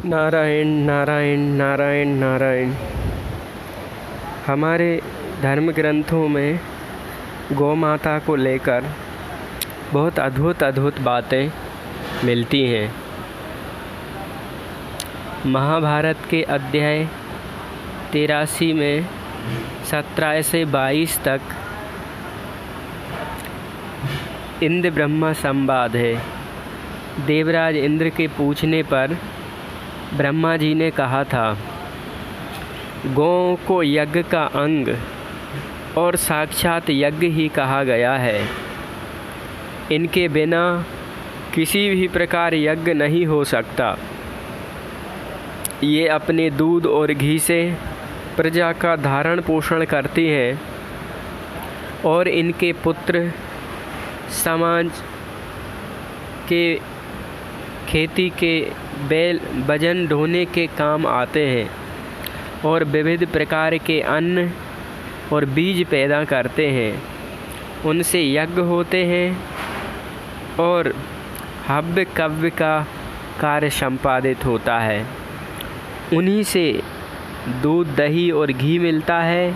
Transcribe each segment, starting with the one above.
नारायण नारायण नारायण नारायण। हमारे धर्म ग्रंथों में गौ माता को लेकर बहुत अद्भुत बातें मिलती हैं। महाभारत के अध्याय 83 में 17 से 22 तक इंद्र ब्रह्मा संवाद है। देवराज इंद्र के पूछने पर ब्रह्मा जी ने कहा था, गौ को यज्ञ का अंग और साक्षात यज्ञ ही कहा गया है। इनके बिना किसी भी प्रकार यज्ञ नहीं हो सकता। ये अपने दूध और घी से प्रजा का धारण पोषण करती हैं और इनके पुत्र समाज के खेती के बैल वजन ढोने के काम आते हैं और विविध प्रकार के अन्न और बीज पैदा करते हैं। उनसे यज्ञ होते हैं और हव्य कव्य का कार्य संपादित होता है। उन्हीं से दूध दही और घी मिलता है।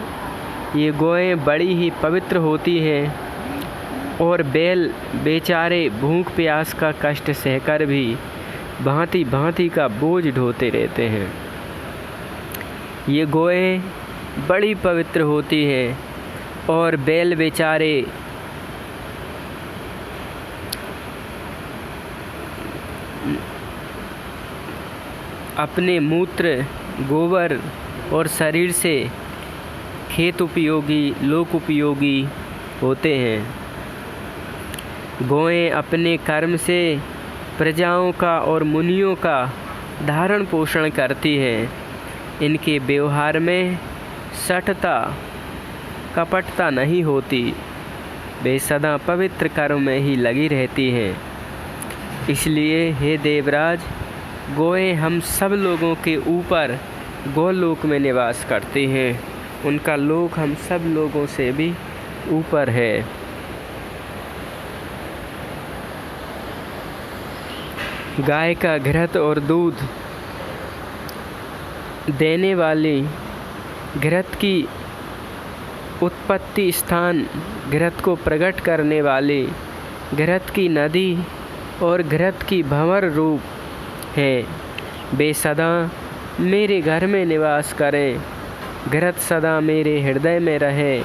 ये गौएं बड़ी ही पवित्र होती हैं और बैल बेचारे भूख प्यास का कष्ट सहकर भी भांति भांति का बोझ ढोते रहते हैं। ये गौएं बड़ी पवित्र होती हैं और बैल बेचारे अपने मूत्र गोबर और शरीर से खेत उपयोगी लोक उपयोगी होते हैं। गौएं अपने कर्म से प्रजाओं का और मुनियों का धारण पोषण करती हैं। इनके व्यवहार में सठता कपटता नहीं होती। वे सदा पवित्र कर्म में ही लगी रहती हैं। इसलिए हे देवराज, गौएं हम सब लोगों के ऊपर गौलोक में निवास करती हैं। उनका लोक हम सब लोगों से भी ऊपर है। गाय का घृत और दूध देने वाली घृत की उत्पत्ति स्थान, घृत को प्रकट करने वाली घृत की नदी और घृत की भंवर रूप है। वे सदा मेरे घर में निवास करें। घृत सदा मेरे हृदय में रहे,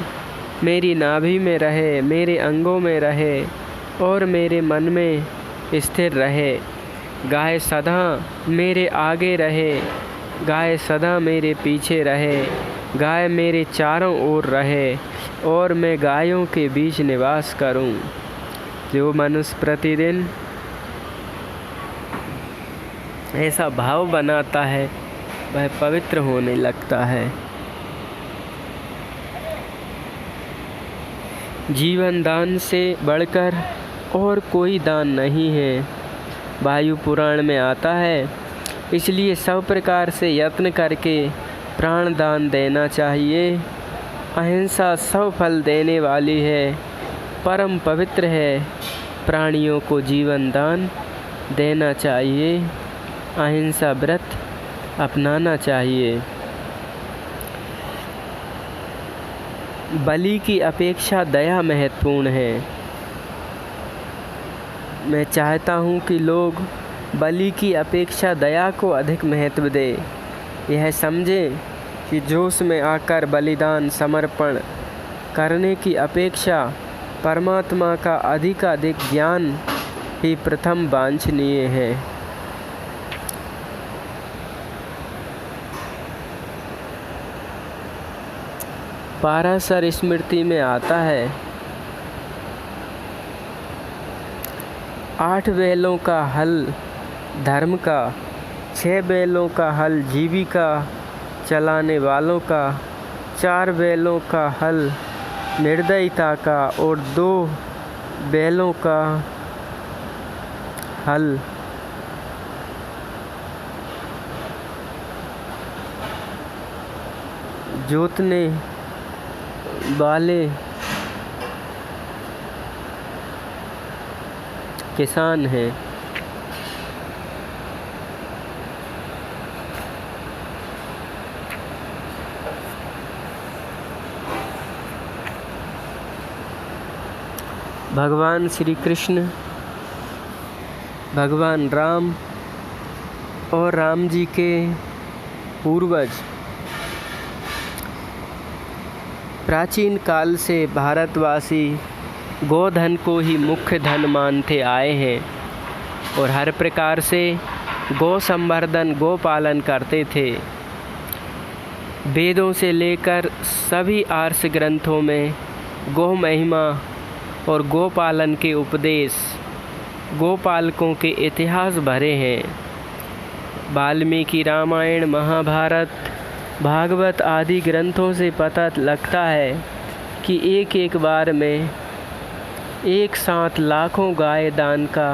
मेरी नाभि में रहे, मेरे अंगों में रहे और मेरे मन में स्थिर रहे। गाय सदा मेरे आगे रहे, गाय सदा मेरे पीछे रहे, गाय मेरे चारों ओर रहे और मैं गायों के बीच निवास करूं। जो मनुष्य प्रतिदिन ऐसा भाव बनाता है वह पवित्र होने लगता है। जीवन दान से बढ़कर और कोई दान नहीं है। वायु पुराण में आता है। इसलिए सब प्रकार से यत्न करके प्राण दान देना चाहिए। अहिंसा सब फल देने वाली है, परम पवित्र है। प्राणियों को जीवन दान देना चाहिए। अहिंसा व्रत अपनाना चाहिए। बलि की अपेक्षा दया महत्वपूर्ण है। मैं चाहता हूँ कि लोग बलि की अपेक्षा दया को अधिक महत्व दें। यह समझें कि जोश में आकर बलिदान समर्पण करने की अपेक्षा परमात्मा का अधिक ज्ञान ही प्रथम वांछनीय है। पाराशर स्मृति में आता है, 8 बैलों का हल धर्म का, 6 बैलों का हल जीविका चलाने वालों का, 4 बैलों का हल निर्दयता का और 2 बैलों का हल जोतने वाले किसान हैं। भगवान श्री कृष्ण, भगवान राम और राम जी के पूर्वज प्राचीन काल से भारतवासी गोधन को ही मुख्य धन मानते आए हैं और हर प्रकार से गौ संवर्धन, गौ पालन करते थे। वेदों से लेकर सभी आर्ष ग्रंथों में गौ महिमा और गौ पालन के उपदेश, गोपालकों के इतिहास भरे हैं। वाल्मीकि रामायण, महाभारत, भागवत आदि ग्रंथों से पता लगता है कि एक एक बार में एक साथ लाखों गाय दान का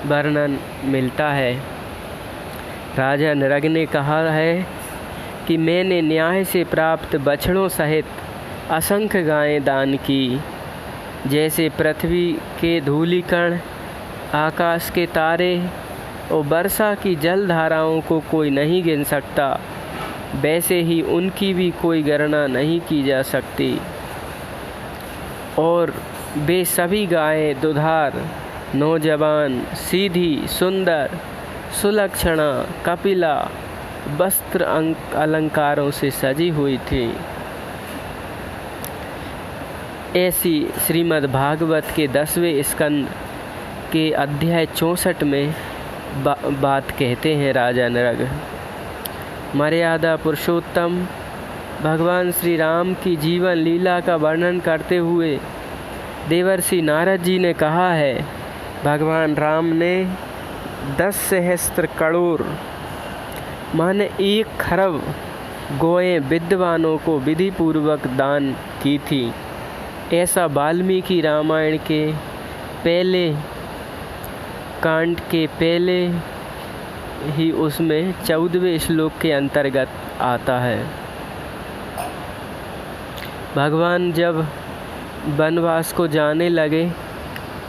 वर्णन मिलता है। राजा नरग ने कहा है कि मैंने न्याय से प्राप्त बछड़ों सहित असंख्य गायें दान की, जैसे पृथ्वी के धूलिकण, आकाश के तारे और वर्षा की जलधाराओं को कोई नहीं गिन सकता, वैसे ही उनकी भी कोई गणना नहीं की जा सकती। और वे सभी गायें दुधार, नौजवान, सीधी, सुंदर, सुलक्षणा, कपिला, वस्त्र अलंकारों से सजी हुई थी। ऐसी श्रीमद् भागवत के 10वें स्कंद के अध्याय 64 में बात कहते हैं राजा नरग। मर्यादा पुरुषोत्तम भगवान श्री राम की जीवन लीला का वर्णन करते हुए देवर्षि नारद जी ने कहा है, भगवान राम ने 10 सहस्त्र करोड़ माने 1 खरब गौएं विद्वानों को विधि पूर्वक दान की थी। ऐसा वाल्मीकि रामायण के पहले कांड के पहले ही उसमें 14वें श्लोक के अंतर्गत आता है। भगवान जब वनवास को जाने लगे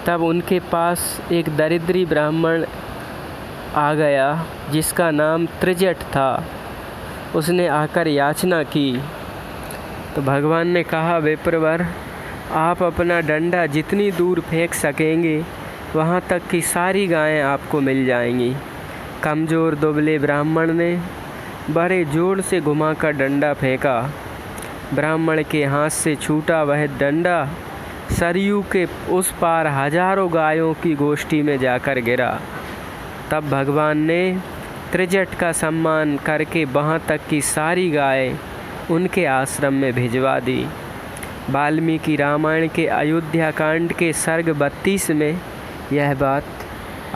तब उनके पास एक दरिद्री ब्राह्मण आ गया जिसका नाम त्रिजट था। उसने आकर याचना की तो भगवान ने कहा, विप्रवर, आप अपना डंडा जितनी दूर फेंक सकेंगे वहाँ तक की सारी गायें आपको मिल जाएंगी। कमज़ोर दुबले ब्राह्मण ने बड़े जोर से घुमाकर डंडा फेंका। ब्राह्मण के हाथ से छूटा वह डंडा सरयू के उस पार हजारों गायों की गोष्ठी में जाकर गिरा। तब भगवान ने त्रिजट का सम्मान करके वहाँ तक की सारी गायें उनके आश्रम में भिजवा दी। वाल्मीकि रामायण के अयोध्या कांड के सर्ग 32 में यह बात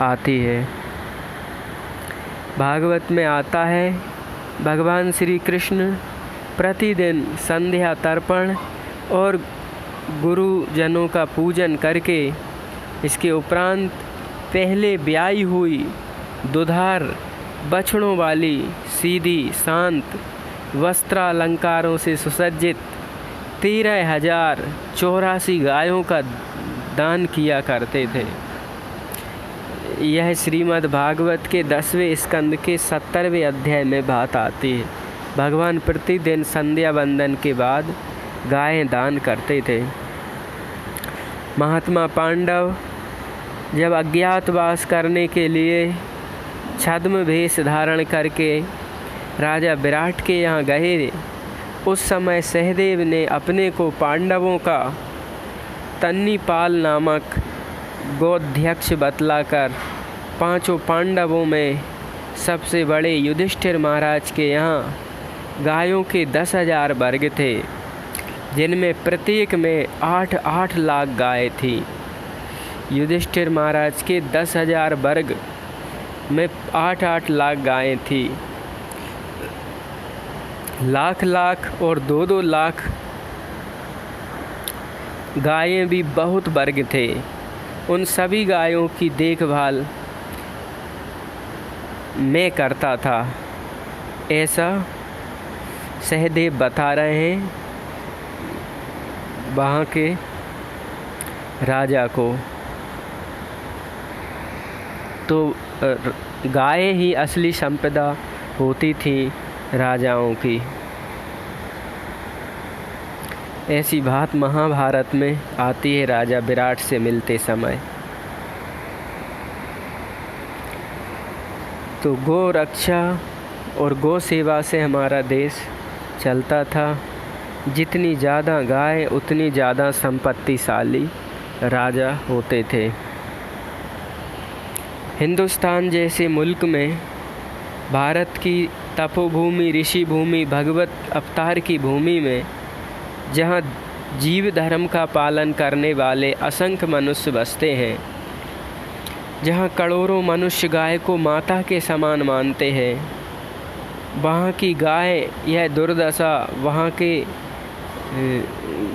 आती है। भागवत में आता है, भगवान श्री कृष्ण प्रतिदिन संध्या तर्पण और गुरुजनों का पूजन करके इसके उपरांत पहले ब्याई हुई दुधार बछड़ों वाली सीधी शांत वस्त्रालंकारों से सुसज्जित 13,084 गायों का दान किया करते थे। यह श्रीमद् भागवत के 10वें स्कंद के 70वें अध्याय में बात आती है। भगवान प्रतिदिन संध्या वंदन के बाद गायें दान करते थे। महात्मा पांडव जब अज्ञातवास करने के लिए छद्म वेश धारण करके राजा विराट के यहाँ गए, उस समय सहदेव ने अपने को पांडवों का तन्नीपाल नामक गोध्यक्ष बतलाकर 5 पांडवों में सबसे बड़े युधिष्ठिर महाराज के यहाँ गायों के 10,000 वर्ग थे, जिनमें प्रत्येक में 8-8 लाख गाय थी। युधिष्ठिर महाराज के 10,000 वर्ग में 8-8 लाख गायें थी। लाख और 2-2 लाख गायें भी बहुत वर्ग थे। उन सभी गायों की देखभाल मैं करता था, ऐसा सहदेव बता रहे हैं वहाँ के राजा को। तो गाय ही असली संपदा होती थी राजाओं की। ऐसी बात महाभारत में आती है राजा विराट से मिलते समय। तो गौ रक्षा और गौ सेवा से हमारा देश चलता था। जितनी ज़्यादा गाय उतनी ज़्यादा संपत्तिशाली राजा होते थे। हिंदुस्तान जैसे मुल्क में, भारत की तपोभूमि, ऋषि भूमि, भगवत अवतार की भूमि में, जहाँ जीव धर्म का पालन करने वाले असंख्य मनुष्य बसते हैं, जहाँ करोड़ों मनुष्य गाय को माता के समान मानते हैं, वहाँ की गाय यह दुर्दशा, वहाँ के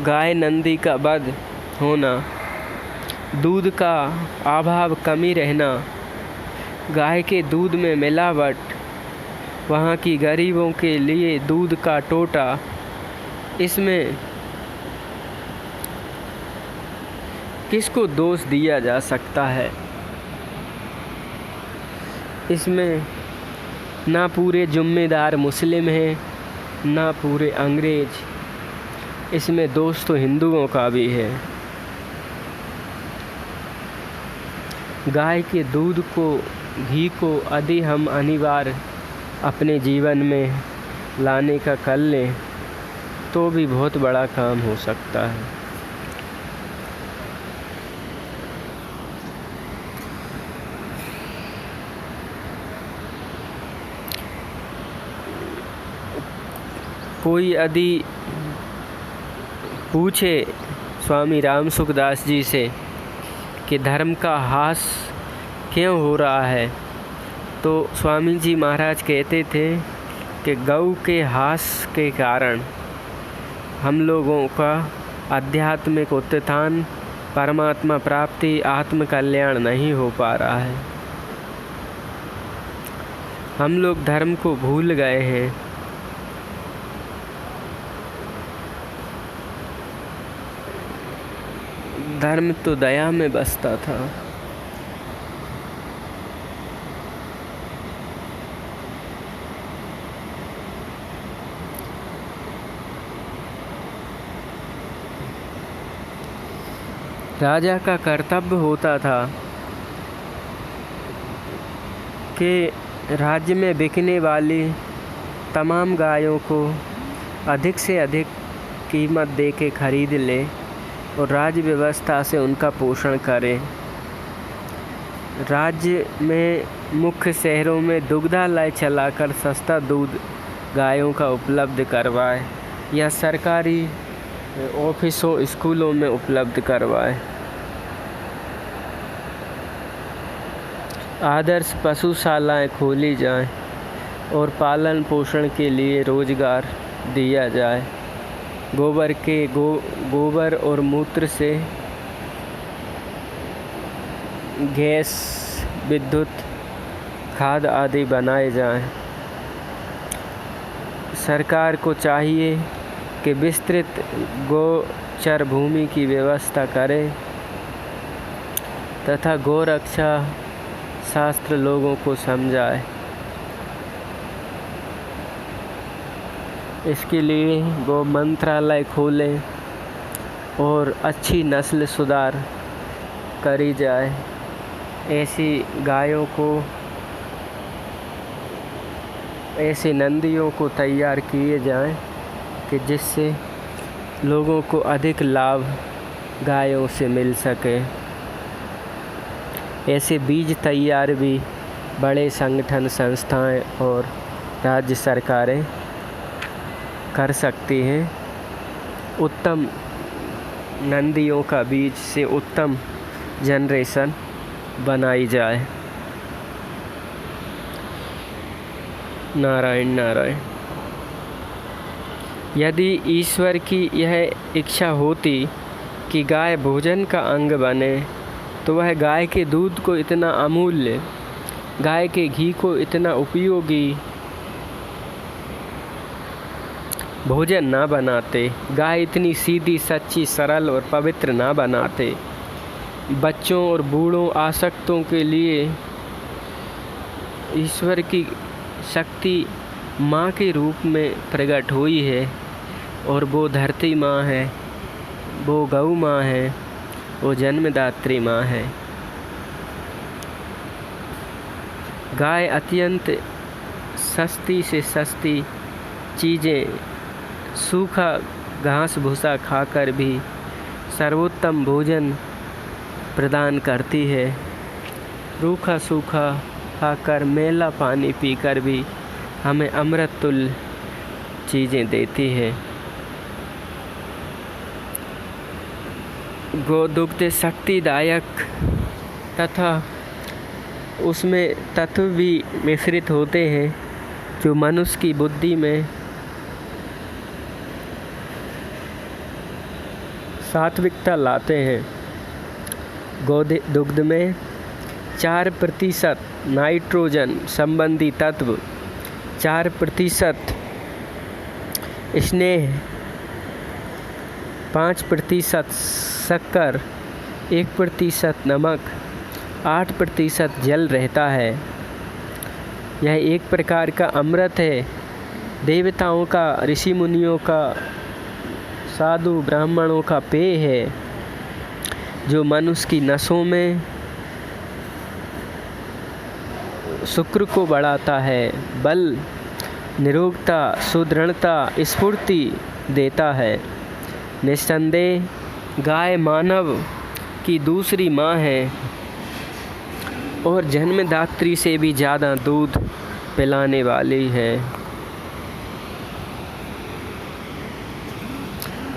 गाय नंदी का वध होना, दूध का अभाव, कमी रहना, गाय के दूध में मिलावट, वहाँ की गरीबों के लिए दूध का टोटा, इसमें किसको दोष दिया जा सकता है? इसमें ना पूरे जिम्मेदार मुस्लिम हैं, ना पूरे अंग्रेज, इसमें दोष तो हिंदुओं का भी है। गाय के दूध को, घी को यदि हम अनिवार्य अपने जीवन में लाने का कर लें तो भी बहुत बड़ा काम हो सकता है। कोई यदि पूछे स्वामी राम सुखदास जी से कि धर्म का ह्रास क्यों हो रहा है, तो स्वामी जी महाराज कहते थे कि गौ के ह्रास के कारण हम लोगों का आध्यात्मिक उत्थान, परमात्मा प्राप्ति, आत्म कल्याण नहीं हो पा रहा है। हम लोग धर्म को भूल गए हैं। धर्म तो दया में बसता था। राजा का कर्तव्य होता था कि राज्य में बिकने वाली तमाम गायों को अधिक से अधिक कीमत दे के खरीद ले और राज्य व्यवस्था से उनका पोषण करें। राज्य में मुख्य शहरों में दुग्धालय चलाकर सस्ता दूध गायों का उपलब्ध करवाए या सरकारी ऑफिसों, स्कूलों में उपलब्ध करवाए। आदर्श पशुशालाएं खोली जाएं और पालन पोषण के लिए रोजगार दिया जाए। गोबर और मूत्र से गैस, विद्युत, खाद आदि बनाए जाएं। सरकार को चाहिए कि विस्तृत गोचर भूमि की व्यवस्था करे तथा गौरक्षा शास्त्र लोगों को समझाए। इसके लिए गौ मंत्रालय खोलें और अच्छी नस्ल सुधार करी जाए। ऐसी गायों को, ऐसे नंदियों को तैयार किए जाएं कि जिससे लोगों को अधिक लाभ गायों से मिल सके। ऐसे बीज तैयार भी बड़े संगठन, संस्थाएं और राज्य सरकारें कर सकती हैं। उत्तम नंदियों का बीज से उत्तम जनरेशन बनाई जाए। नारायण नारायण। यदि ईश्वर की यह इच्छा होती कि गाय भोजन का अंग बने तो वह गाय के दूध को इतना अमूल्य, गाय के घी को इतना उपयोगी भोजन ना बनाते, गाय इतनी सीधी, सच्ची, सरल और पवित्र ना बनाते। बच्चों और बूढ़ों आसक्तों के लिए ईश्वर की शक्ति माँ के रूप में प्रकट हुई है। और वो धरती माँ है, वो गौ माँ है, वो जन्मदात्री माँ है। गाय अत्यंत सस्ती से सस्ती चीज़ें, सूखा घास भूसा खाकर भी सर्वोत्तम भोजन प्रदान करती है। रूखा सूखा खाकर, मैला पानी पीकर भी हमें अमृत तुल्य चीज़ें देती है। गोदुग्ध शक्तिदायक तथा उसमें तत्व भी मिश्रित होते हैं जो मनुष्य की बुद्धि में सात्विकता लाते हैं। गोदुग्ध में 4% नाइट्रोजन संबंधी तत्व, 4% स्नेह, 5% शक्कर, 1% नमक, 8% जल रहता है। यह एक प्रकार का अमृत है। देवताओं का, ऋषि मुनियों का, साधु ब्राह्मणों का पेय है, जो मनुष्य की नसों में शुक्र को बढ़ाता है, बल, निरोगता, सुदृढ़ता, स्फूर्ति देता है। निस्संदेह गाय मानव की दूसरी माँ है और जन्मदात्री से भी ज़्यादा दूध पिलाने वाली है।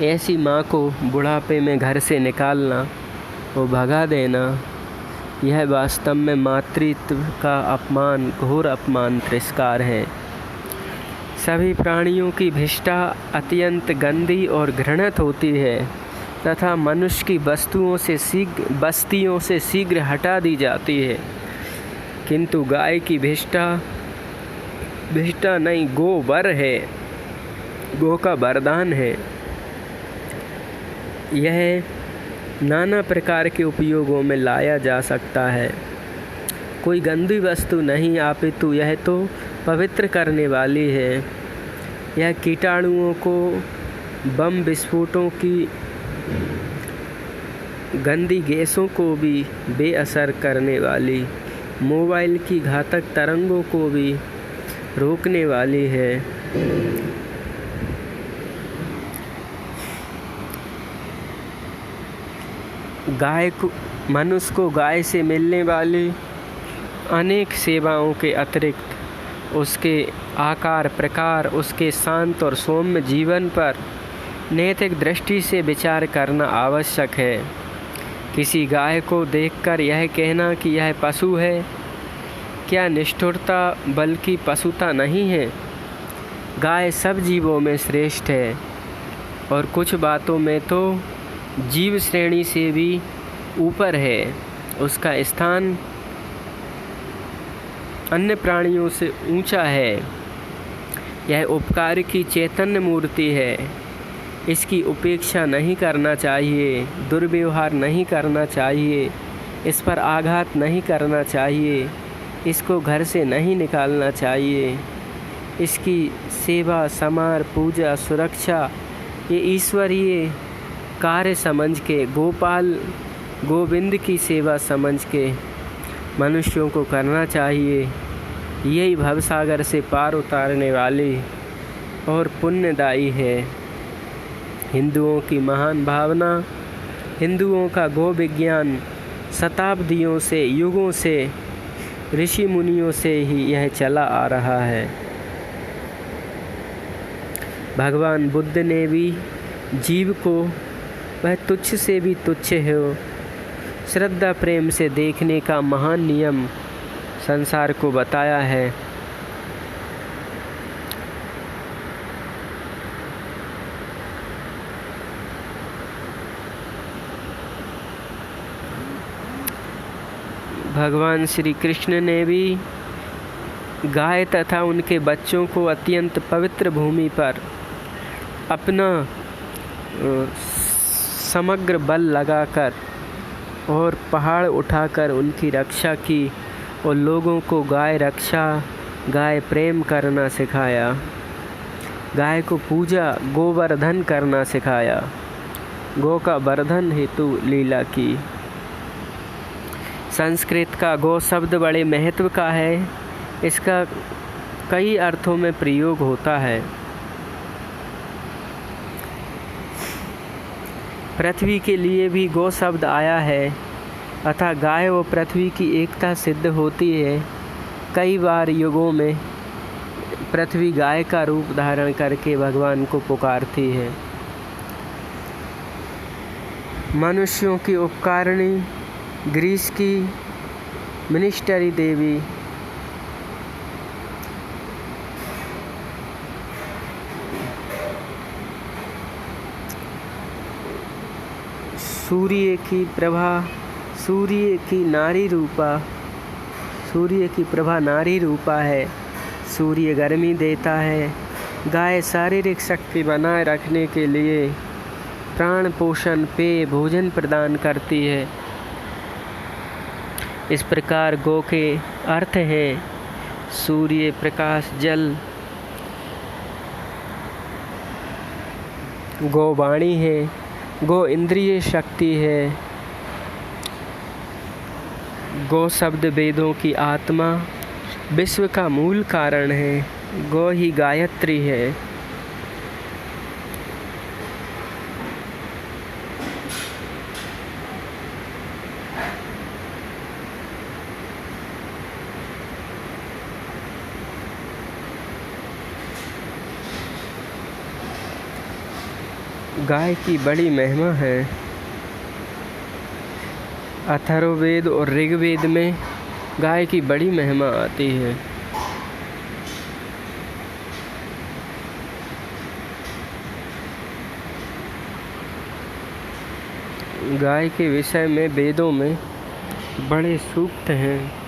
ऐसी माँ को बुढ़ापे में घर से निकालना और भगा देना, यह वास्तव में मातृत्व का अपमान, घोर अपमान, तिरस्कार है। सभी प्राणियों की विष्ठा अत्यंत गंदी और घृणित होती है तथा मनुष्य की बस्तियों से शीघ्र हटा दी जाती है, किंतु गाय की विष्ठा नहीं, गोबर है, गो का वरदान है। यह नाना प्रकार के उपयोगों में लाया जा सकता है। कोई गंदी वस्तु नहीं, अपितु यह तो पवित्र करने वाली है। यह कीटाणुओं को, बम विस्फोटों की गंदी गैसों को भी बेअसर करने वाली, मोबाइल की घातक तरंगों को भी रोकने वाली है। मनुष्य को गाय से मिलने वाली अनेक सेवाओं के अतिरिक्त उसके आकार प्रकार, उसके शांत और सौम्य जीवन पर नैतिक दृष्टि से विचार करना आवश्यक है। किसी गाय को देखकर यह कहना कि यह पशु है, क्या निष्ठुरता बल्कि पशुता नहीं है। गाय सब जीवों में श्रेष्ठ है और कुछ बातों में तो जीव श्रेणी से भी ऊपर है। उसका स्थान अन्य प्राणियों से ऊंचा है। यह उपकार की चैतन्य मूर्ति है। इसकी उपेक्षा नहीं करना चाहिए, दुर्व्यवहार नहीं करना चाहिए, इस पर आघात नहीं करना चाहिए, इसको घर से नहीं निकालना चाहिए। इसकी सेवा, समार, पूजा, सुरक्षा ये ईश्वरीय कार्य समझ के, गोविंद की सेवा समझ के मनुष्यों को करना चाहिए। यही भवसागर से पार उतारने वाली और पुण्यदायी है। हिंदुओं की महान भावना, हिंदुओं का गो विज्ञान शताब्दियों से, युगों से, ऋषि मुनियों से ही यह चला आ रहा है। भगवान बुद्ध ने भी जीव को वह तुच्छ से भी तुच्छ हो श्रद्धा प्रेम से देखने का महान नियम संसार को बताया है। भगवान श्री कृष्ण ने भी गाय तथा उनके बच्चों को अत्यंत पवित्र भूमि पर अपना समग्र बल लगाकर और पहाड़ उठाकर उनकी रक्षा की और लोगों को गाय रक्षा, गाय प्रेम करना सिखाया। गाय को पूजा गोवर्धन करना सिखाया। गौ का वर्धन हेतु लीला की। संस्कृत का गौ शब्द बड़े महत्व का है। इसका कई अर्थों में प्रयोग होता है। पृथ्वी के लिए भी गौ शब्द आया है, अतः गाय व पृथ्वी की एकता सिद्ध होती है। कई बार युगों में पृथ्वी गाय का रूप धारण करके भगवान को पुकारती है। मनुष्यों की उपकारिणी, ग्रीस की मिनिस्टरी देवी, सूर्य की प्रभा, सूर्य की प्रभा नारी रूपा है। सूर्य गर्मी देता है। गाय शारीरिक शक्ति बनाए रखने के लिए प्राण पोषण, पेय, भोजन प्रदान करती है। इस प्रकार गौ के अर्थ हैं सूर्य, प्रकाश, जल। गौ वाणी है, गौ इंद्रिय शक्ति है। गौ शब्द वेदों की आत्मा, विश्व का मूल कारण है। गौ ही गायत्री है। गाय की बड़ी महिमा है। अथर्ववेद और ऋग्वेद में गाय की बड़ी महिमा आती है। गाय के विषय में वेदों में बड़े सूक्त हैं।